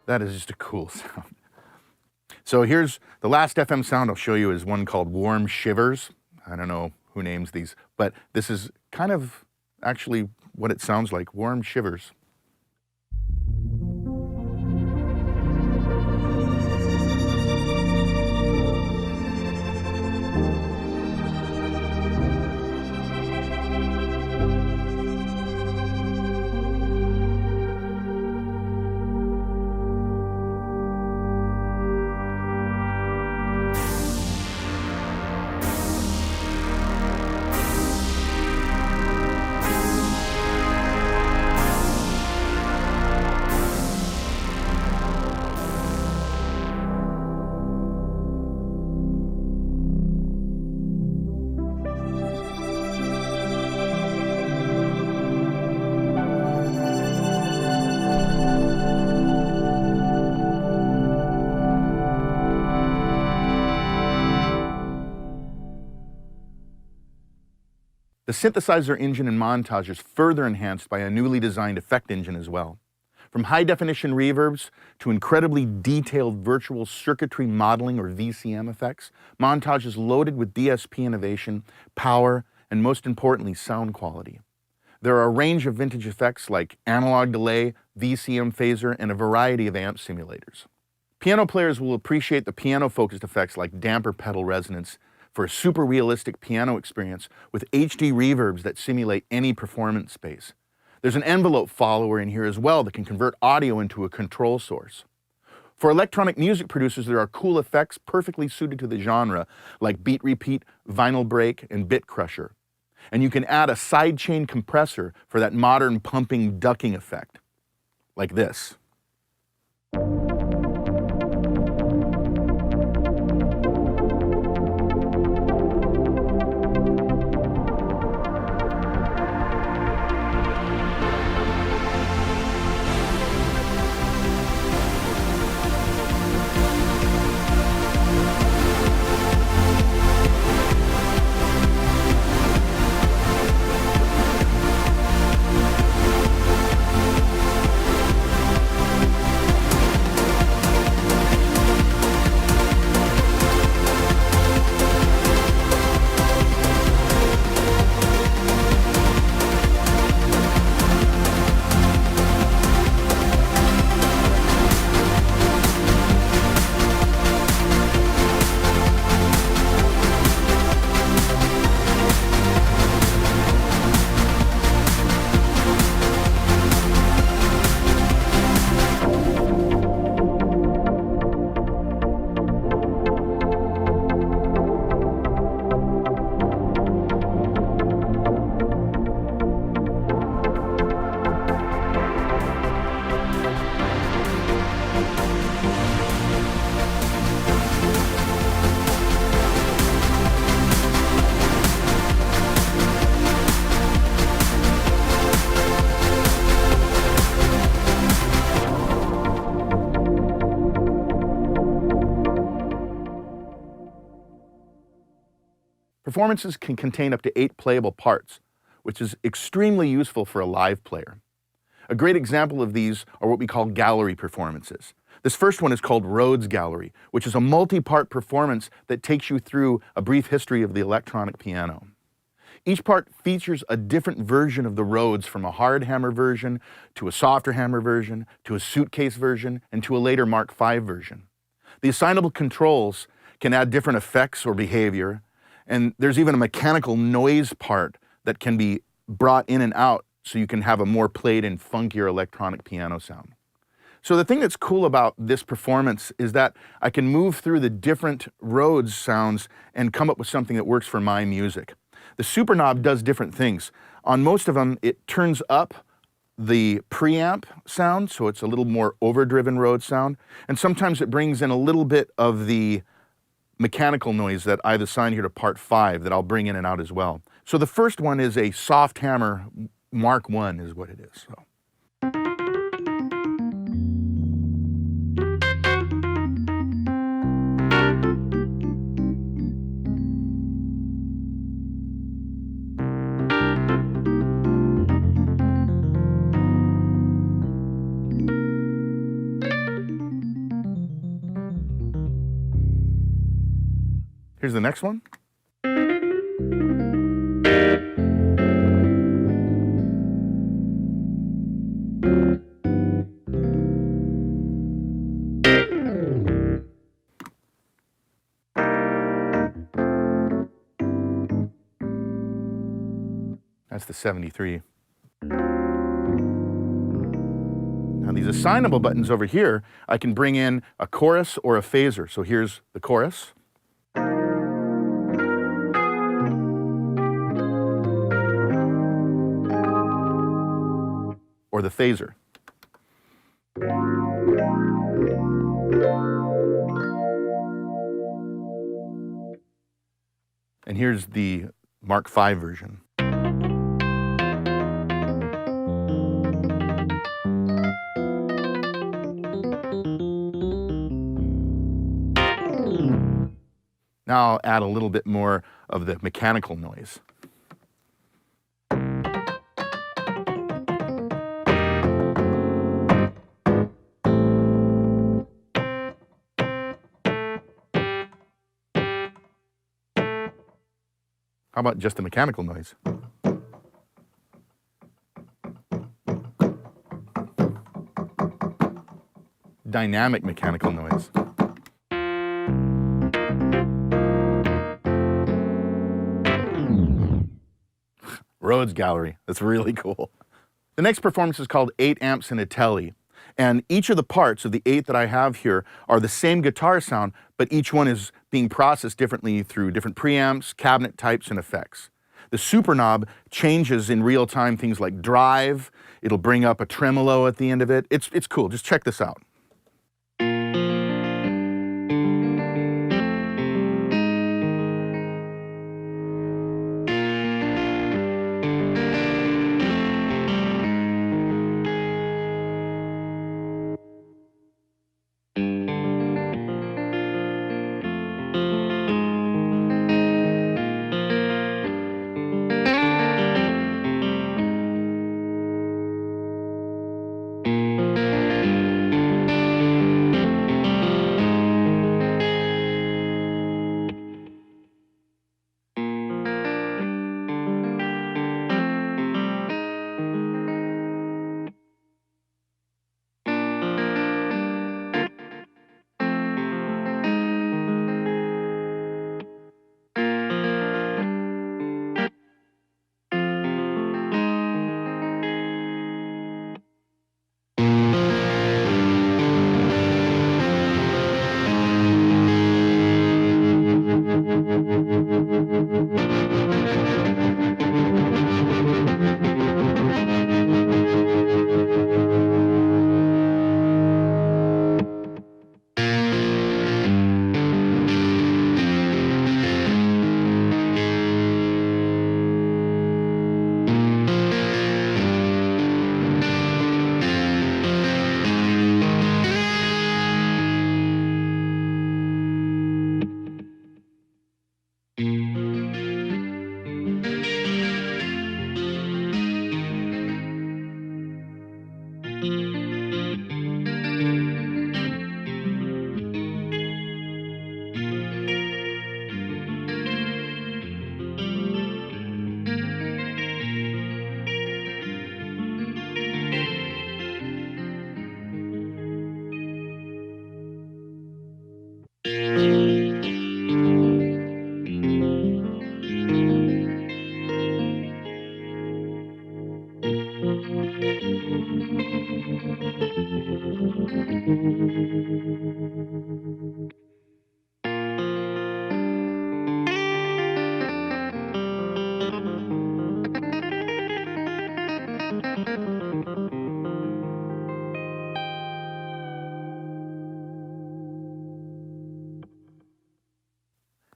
That is just a cool sound. So here's the last FM sound I'll show you is one called Warm Shivers. I don't know who names these, but this is kind of actually what it sounds like, warm shivers. The synthesizer engine in Montage is further enhanced by a newly designed effect engine as well. From high-definition reverbs to incredibly detailed virtual circuitry modeling or VCM effects, Montage is loaded with DSP innovation, power, and most importantly, sound quality. There are a range of vintage effects like analog delay, VCM phaser, and a variety of amp simulators. Piano players will appreciate the piano-focused effects like damper pedal resonance for a super realistic piano experience with HD reverbs that simulate any performance space. There's an envelope follower in here as well that can convert audio into a control source. For electronic music producers, there are cool effects perfectly suited to the genre, like beat repeat, vinyl break, and bit crusher. And you can add a sidechain compressor for that modern pumping ducking effect, like this. Performances can contain up to 8 playable parts, which is extremely useful for a live player. A great example of these are what we call gallery performances. This first one is called Rhodes Gallery, which is a multi-part performance that takes you through a brief history of the electronic piano. Each part features a different version of the Rhodes, from a hard hammer version to a softer hammer version to a suitcase version and to a later Mark V version. The assignable controls can add different effects or behavior, and there's even a mechanical noise part that can be brought in and out so you can have a more played and funkier electronic piano sound. So the thing that's cool about this performance is that I can move through the different Rhodes sounds and come up with something that works for my music. The super knob does different things. On most of them, it turns up the preamp sound, so it's a little more overdriven Rhodes sound, and sometimes it brings in a little bit of the mechanical noise that I've assigned here to part 5 that I'll bring in and out as well. So the first one is a soft hammer Mark I is what it is. So. Here's the next one. That's the 73. Now these assignable buttons over here, I can bring in a chorus or a phaser. So here's the chorus. Or the phaser. And here's the Mark V version. Now I'll add a little bit more of the mechanical noise. How about just the mechanical noise? Dynamic mechanical noise. Rhodes Gallery, that's really cool. The next performance is called 8 amps in a telly. And each of the parts of the 8 that I have here are the same guitar sound, but each one is being processed differently through different preamps, cabinet types, and effects. The super knob changes in real time things like drive. It'll bring up a tremolo at the end of it. It's cool, just check this out.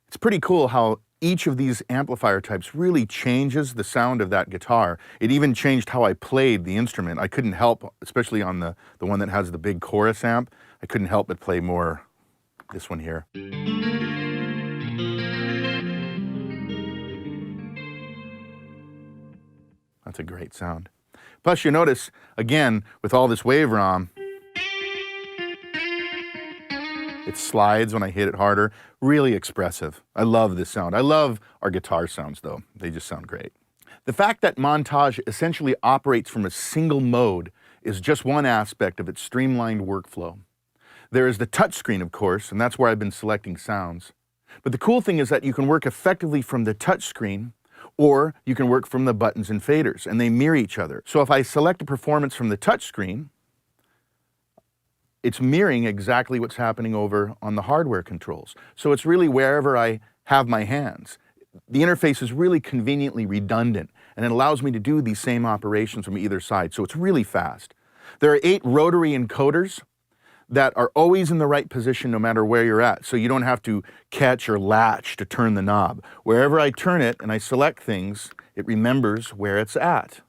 It's pretty cool how each of these amplifier types really changes the sound of that guitar. It even changed how I played the instrument. I couldn't help, especially on the one that has the big chorus amp, I couldn't help but play more this one here. That's a great sound. Plus you notice, again, with all this wave ROM, It slides when I hit it harder. Really expressive. I love this sound. I love our guitar sounds though. They just sound great. The fact that Montage essentially operates from a single mode is just one aspect of its streamlined workflow. There is the touchscreen, of course, and that's where I've been selecting sounds. But the cool thing is that you can work effectively from the touchscreen, or you can work from the buttons and faders, and they mirror each other. So if I select a performance from the touchscreen, it's mirroring exactly what's happening over on the hardware controls. So it's really wherever I have my hands. The interface is really conveniently redundant, and it allows me to do these same operations from either side, so it's really fast. There are 8 rotary encoders that are always in the right position no matter where you're at, so you don't have to catch or latch to turn the knob. Wherever I turn it and I select things, it remembers where it's at.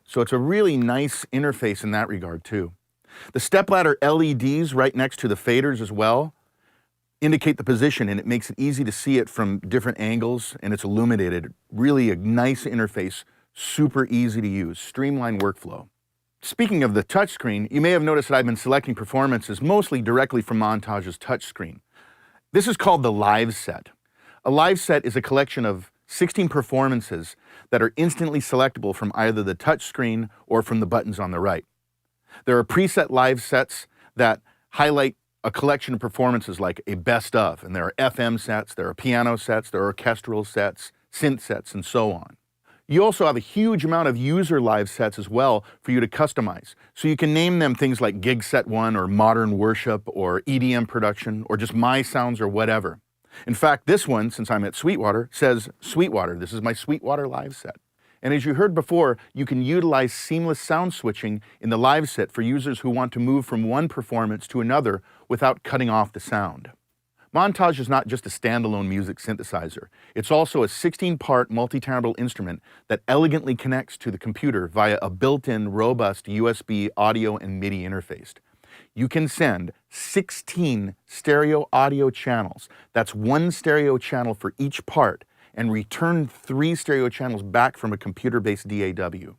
So it's a really nice interface in that regard too. The stepladder LEDs right next to the faders as well indicate the position, and it makes it easy to see it from different angles, and it's illuminated. Really a nice interface, super easy to use, streamlined workflow. Speaking of the touchscreen, you may have noticed that I've been selecting performances mostly directly from Montage's touchscreen. This is called the live set. A live set is a collection of 16 performances that are instantly selectable from either the touchscreen or from the buttons on the right. There are preset live sets that highlight a collection of performances like a best of, and there are FM sets, there are piano sets, there are orchestral sets, synth sets, and so on. You also have a huge amount of user live sets as well for you to customize. So you can name them things like Gig Set 1 or Modern Worship or EDM Production or just My Sounds or whatever. In fact, this one, since I'm at Sweetwater, says Sweetwater. This is my Sweetwater live set. And as you heard before, you can utilize seamless sound switching in the live set for users who want to move from one performance to another without cutting off the sound. Montage is not just a standalone music synthesizer. It's also a 16-part multi-timbral instrument that elegantly connects to the computer via a built-in robust USB audio and MIDI interface. You can send 16 stereo audio channels. That's 1 stereo channel for each part, and return 3 stereo channels back from a computer-based DAW.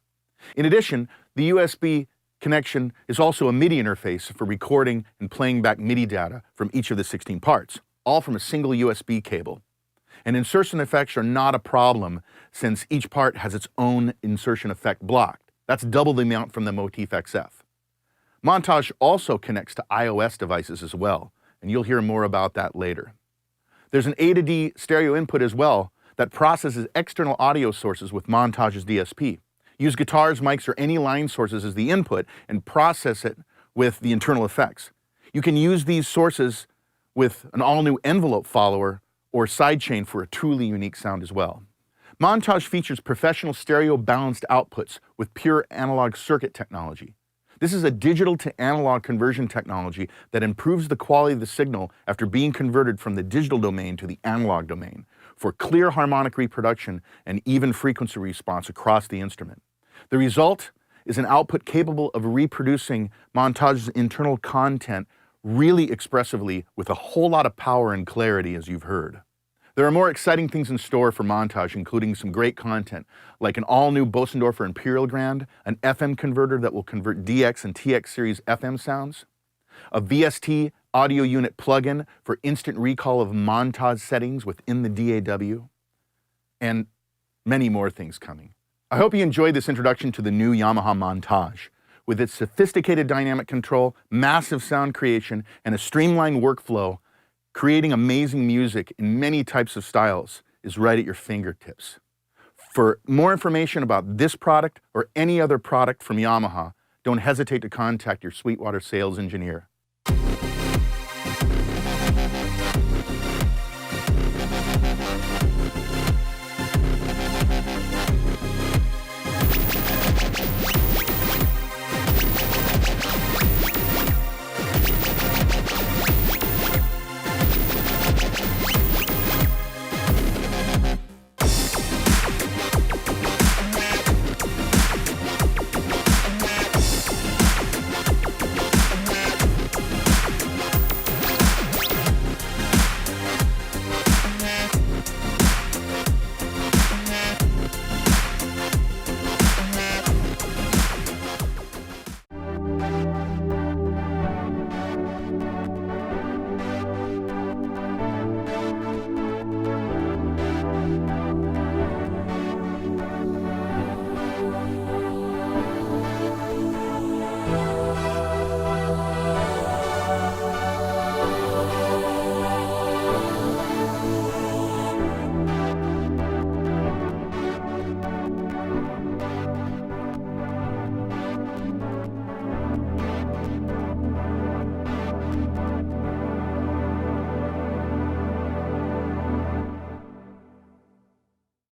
In addition, the USB connection is also a MIDI interface for recording and playing back MIDI data from each of the 16 parts, all from a single USB cable. And insertion effects are not a problem since each part has its own insertion effect block. That's double the amount from the Motif XF. Montage also connects to iOS devices as well, and you'll hear more about that later. There's an A to D stereo input as well that processes external audio sources with Montage's DSP. Use guitars, mics, or any line sources as the input and process it with the internal effects. You can use these sources with an all-new envelope follower or sidechain for a truly unique sound as well. Montage features professional stereo balanced outputs with pure analog circuit technology. This is a digital to analog conversion technology that improves the quality of the signal after being converted from the digital domain to the analog domain for clear harmonic reproduction and even frequency response across the instrument. The result is an output capable of reproducing Montage's internal content really expressively with a whole lot of power and clarity, as you've heard. There are more exciting things in store for Montage, including some great content, like an all-new Bosendorfer Imperial Grand, an FM converter that will convert DX and TX series FM sounds, a VST audio unit plugin for instant recall of Montage settings within the DAW, and many more things coming. I hope you enjoyed this introduction to the new Yamaha Montage. With its sophisticated dynamic control, massive sound creation, and a streamlined workflow, creating amazing music in many types of styles is right at your fingertips. For more information about this product or any other product from Yamaha, don't hesitate to contact your Sweetwater sales engineer.